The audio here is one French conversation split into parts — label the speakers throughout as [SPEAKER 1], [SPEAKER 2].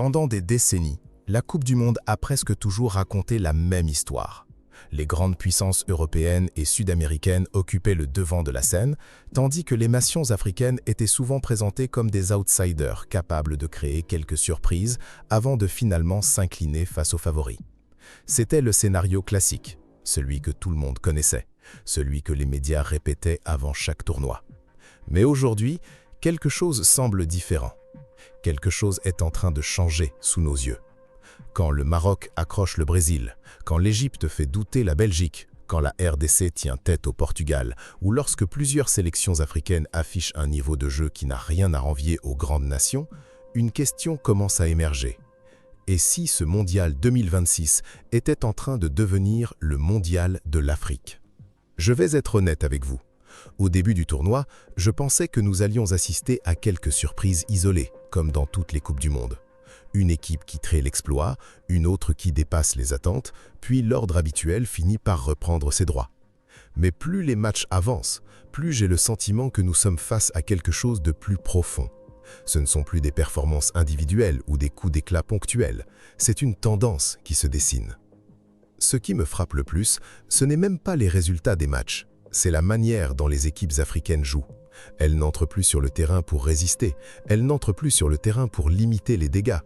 [SPEAKER 1] Pendant des décennies, la Coupe du Monde a presque toujours raconté la même histoire. Les grandes puissances européennes et sud-américaines occupaient le devant de la scène, tandis que les nations africaines étaient souvent présentées comme des outsiders capables de créer quelques surprises avant de finalement s'incliner face aux favoris. C'était le scénario classique, celui que tout le monde connaissait, celui que les médias répétaient avant chaque tournoi. Mais aujourd'hui, quelque chose semble différent. Quelque chose est en train de changer sous nos yeux. Quand le Maroc accroche le Brésil, quand l'Égypte fait douter la Belgique, quand la RDC tient tête au Portugal, ou lorsque plusieurs sélections africaines affichent un niveau de jeu qui n'a rien à envier aux grandes nations, une question commence à émerger. Et si ce mondial 2026 était en train de devenir le mondial de l'Afrique? Je vais être honnête avec vous. Au début du tournoi, je pensais que nous allions assister à quelques surprises isolées, comme dans toutes les Coupes du Monde. Une équipe qui crée l'exploit, une autre qui dépasse les attentes, puis l'ordre habituel finit par reprendre ses droits. Mais plus les matchs avancent, plus j'ai le sentiment que nous sommes face à quelque chose de plus profond. Ce ne sont plus des performances individuelles ou des coups d'éclat ponctuels, c'est une tendance qui se dessine. Ce qui me frappe le plus, ce n'est même pas les résultats des matchs, c'est la manière dont les équipes africaines jouent. Elles n'entrent plus sur le terrain pour résister, elles n'entrent plus sur le terrain pour limiter les dégâts.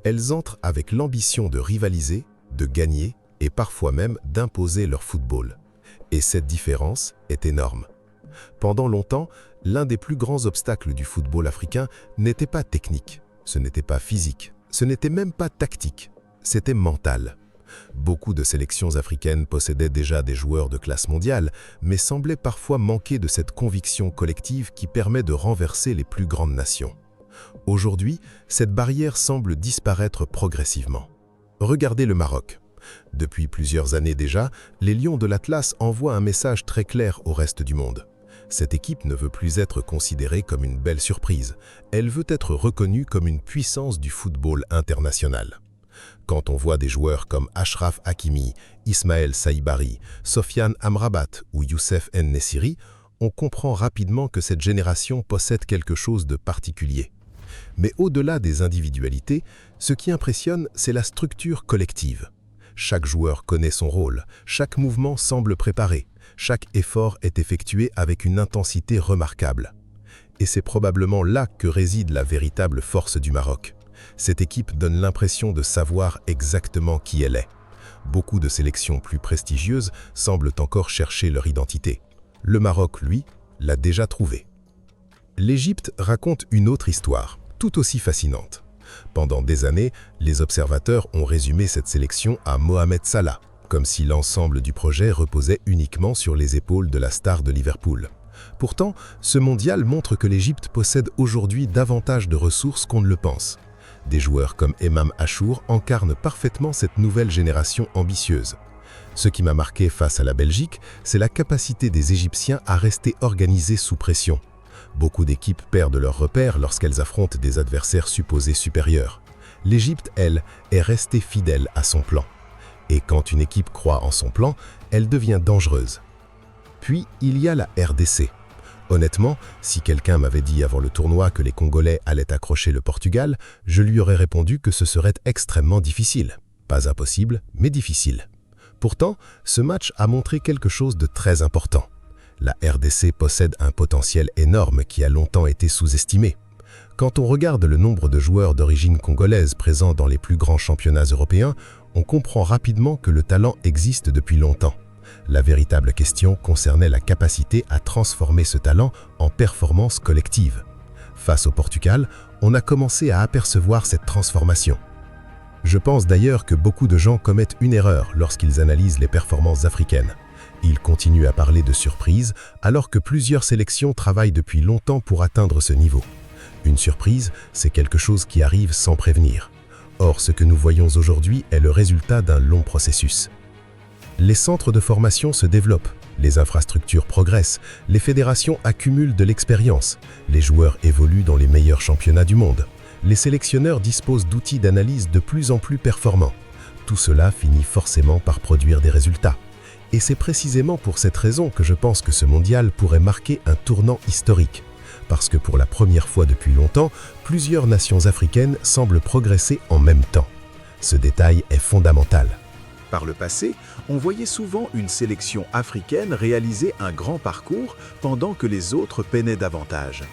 [SPEAKER 1] Elles entrent avec l'ambition de rivaliser, de gagner et parfois même d'imposer leur football. Et cette différence est énorme. Pendant longtemps, l'un des plus grands obstacles du football africain n'était pas technique, ce n'était pas physique, ce n'était même pas tactique, c'était mental. Beaucoup de sélections africaines possédaient déjà des joueurs de classe mondiale, mais semblaient parfois manquer de cette conviction collective qui permet de renverser les plus grandes nations. Aujourd'hui, cette barrière semble disparaître progressivement. Regardez le Maroc. Depuis plusieurs années déjà, les Lions de l'Atlas envoient un message très clair au reste du monde. Cette équipe ne veut plus être considérée comme une belle surprise, elle veut être reconnue comme une puissance du football international. Quand on voit des joueurs comme Achraf Hakimi, Ismaël Saïbari, Sofiane Amrabat ou Youssef En-Nesyri, on comprend rapidement que cette génération possède quelque chose de particulier. Mais au-delà des individualités, ce qui impressionne, c'est la structure collective. Chaque joueur connaît son rôle, chaque mouvement semble préparé, chaque effort est effectué avec une intensité remarquable. Et c'est probablement là que réside la véritable force du Maroc. Cette équipe donne l'impression de savoir exactement qui elle est. Beaucoup de sélections plus prestigieuses semblent encore chercher leur identité. Le Maroc, lui, l'a déjà trouvée. L'Égypte raconte une autre histoire, tout aussi fascinante. Pendant des années, les observateurs ont résumé cette sélection à Mohamed Salah, comme si l'ensemble du projet reposait uniquement sur les épaules de la star de Liverpool. Pourtant, ce mondial montre que l'Égypte possède aujourd'hui davantage de ressources qu'on ne le pense. Des joueurs comme Emam Achour incarnent parfaitement cette nouvelle génération ambitieuse. Ce qui m'a marqué face à la Belgique, c'est la capacité des Égyptiens à rester organisés sous pression. Beaucoup d'équipes perdent leurs repères lorsqu'elles affrontent des adversaires supposés supérieurs. L'Égypte, elle, est restée fidèle à son plan. Et quand une équipe croit en son plan, elle devient dangereuse. Puis, il y a la RDC. Honnêtement, si quelqu'un m'avait dit avant le tournoi que les Congolais allaient accrocher le Portugal, je lui aurais répondu que ce serait extrêmement difficile. Pas impossible, mais difficile. Pourtant, ce match a montré quelque chose de très important. La RDC possède un potentiel énorme qui a longtemps été sous-estimé. Quand on regarde le nombre de joueurs d'origine congolaise présents dans les plus grands championnats européens, on comprend rapidement que le talent existe depuis longtemps. La véritable question concernait la capacité à transformer ce talent en performance collective. Face au Portugal, on a commencé à apercevoir cette transformation. Je pense d'ailleurs que beaucoup de gens commettent une erreur lorsqu'ils analysent les performances africaines. Ils continuent à parler de surprise alors que plusieurs sélections travaillent depuis longtemps pour atteindre ce niveau. Une surprise, c'est quelque chose qui arrive sans prévenir. Or, ce que nous voyons aujourd'hui est le résultat d'un long processus. Les centres de formation se développent, les infrastructures progressent, les fédérations accumulent de l'expérience, les joueurs évoluent dans les meilleurs championnats du monde. Les sélectionneurs disposent d'outils d'analyse de plus en plus performants. Tout cela finit forcément par produire des résultats. Et c'est précisément pour cette raison que je pense que ce mondial pourrait marquer un tournant historique. parce que pour la première fois depuis longtemps, plusieurs nations africaines semblent progresser en même temps. Ce détail est fondamental.
[SPEAKER 2] Par le passé, on voyait souvent une sélection africaine réaliser un grand parcours pendant que les autres peinaient davantage.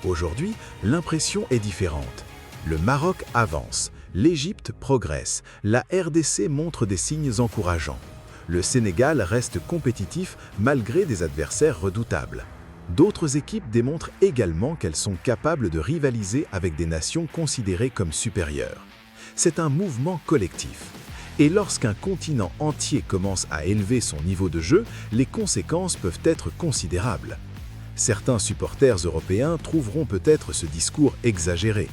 [SPEAKER 2] Aujourd'hui, l'impression est différente. Le Maroc avance, l'Égypte progresse, la RDC montre des signes encourageants. Le Sénégal reste compétitif malgré des adversaires redoutables. D'autres équipes démontrent également qu'elles sont capables de rivaliser avec des nations considérées comme supérieures. C'est un mouvement collectif. Et lorsqu'un continent entier commence à élever son niveau de jeu, les conséquences peuvent être considérables. Certains supporters européens trouveront peut-être ce discours exagéré.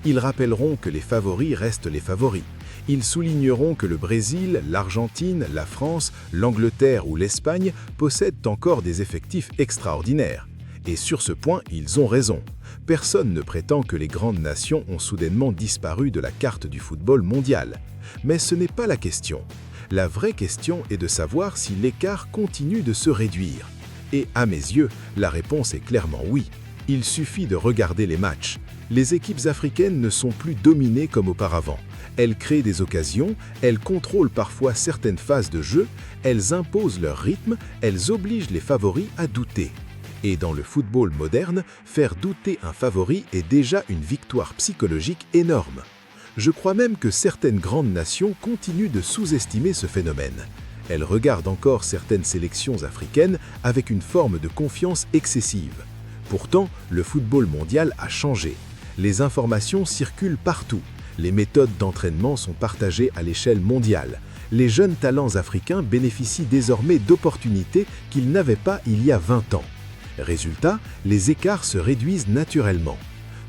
[SPEAKER 2] Ils rappelleront que les favoris restent les favoris. Ils souligneront que le Brésil, l'Argentine, la France, l'Angleterre ou l'Espagne possèdent encore des effectifs extraordinaires. Et sur ce point, ils ont raison. Personne ne prétend que les grandes nations ont soudainement disparu de la carte du football mondial. Mais ce n'est pas la question. La vraie question est de savoir si l'écart continue de se réduire. Et à mes yeux, la réponse est clairement oui. Il suffit de regarder les matchs. Les équipes africaines ne sont plus dominées comme auparavant. Elles créent des occasions, elles contrôlent parfois certaines phases de jeu, elles imposent leur rythme, elles obligent les favoris à douter. Et dans le football moderne, faire douter un favori est déjà une victoire psychologique énorme. Je crois même que certaines grandes nations continuent de sous-estimer ce phénomène. Elles regardent encore certaines sélections africaines avec une forme de confiance excessive. Pourtant, le football mondial a changé. Les informations circulent partout. Les méthodes d'entraînement sont partagées à l'échelle mondiale. Les jeunes talents africains bénéficient désormais d'opportunités qu'ils n'avaient pas il y a 20 ans. Résultat, les écarts se réduisent naturellement.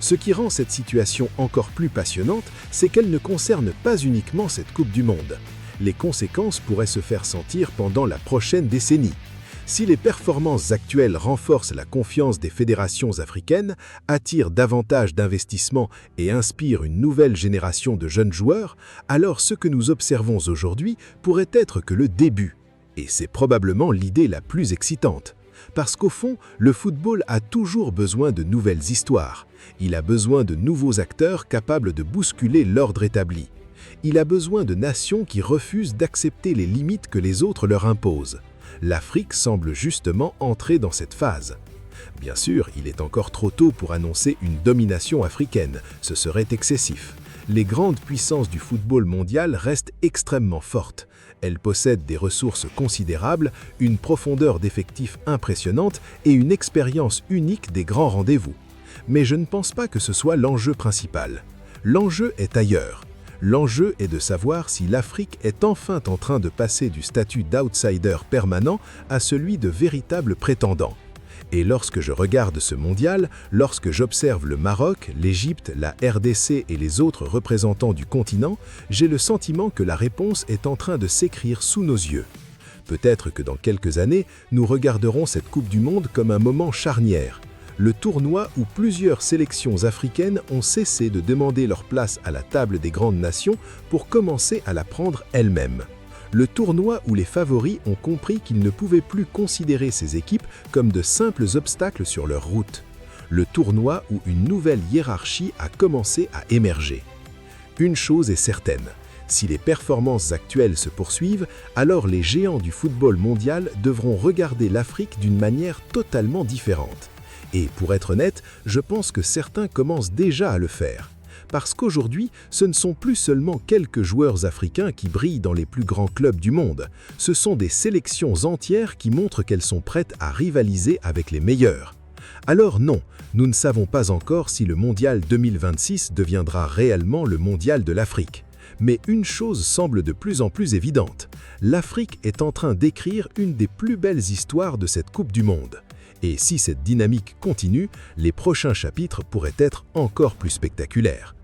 [SPEAKER 2] Ce qui rend cette situation encore plus passionnante, c'est qu'elle ne concerne pas uniquement cette Coupe du Monde. Les conséquences pourraient se faire sentir pendant la prochaine décennie. Si les performances actuelles renforcent la confiance des fédérations africaines, attirent davantage d'investissements et inspirent une nouvelle génération de jeunes joueurs, alors ce que nous observons aujourd'hui pourrait être que le début. Et c'est probablement l'idée la plus excitante. Parce qu'au fond, le football a toujours besoin de nouvelles histoires. Il a besoin de nouveaux acteurs capables de bousculer l'ordre établi. Il a besoin de nations qui refusent d'accepter les limites que les autres leur imposent. L'Afrique semble justement entrer dans cette phase. Bien sûr, il est encore trop tôt pour annoncer une domination africaine, ce serait excessif. Les grandes puissances du football mondial restent extrêmement fortes. Elles possèdent des ressources considérables, une profondeur d'effectifs impressionnante et une expérience unique des grands rendez-vous. Mais je ne pense pas que ce soit l'enjeu principal. L'enjeu est ailleurs. L'enjeu est de savoir si l'Afrique est enfin en train de passer du statut d'outsider permanent à celui de véritable prétendant. Et lorsque je regarde ce mondial, lorsque j'observe le Maroc, l'Égypte, la RDC et les autres représentants du continent, j'ai le sentiment que la réponse est en train de s'écrire sous nos yeux. Peut-être que dans quelques années, nous regarderons cette Coupe du Monde comme un moment charnière. Le tournoi où plusieurs sélections africaines ont cessé de demander leur place à la table des grandes nations pour commencer à la prendre elles-mêmes. Le tournoi où les favoris ont compris qu'ils ne pouvaient plus considérer ces équipes comme de simples obstacles sur leur route. Le tournoi où une nouvelle hiérarchie a commencé à émerger. Une chose est certaine, si les performances actuelles se poursuivent, alors les géants du football mondial devront regarder l'Afrique d'une manière totalement différente. Et pour être honnête, je pense que certains commencent déjà à le faire. Parce qu'aujourd'hui, ce ne sont plus seulement quelques joueurs africains qui brillent dans les plus grands clubs du monde. Ce sont des sélections entières qui montrent qu'elles sont prêtes à rivaliser avec les meilleurs. Alors non, nous ne savons pas encore si le Mondial 2026 deviendra réellement le Mondial de l'Afrique. Mais une chose semble de plus en plus évidente. L'Afrique est en train d'écrire une des plus belles histoires de cette Coupe du Monde. Et si cette dynamique continue, les prochains chapitres pourraient être encore plus spectaculaires.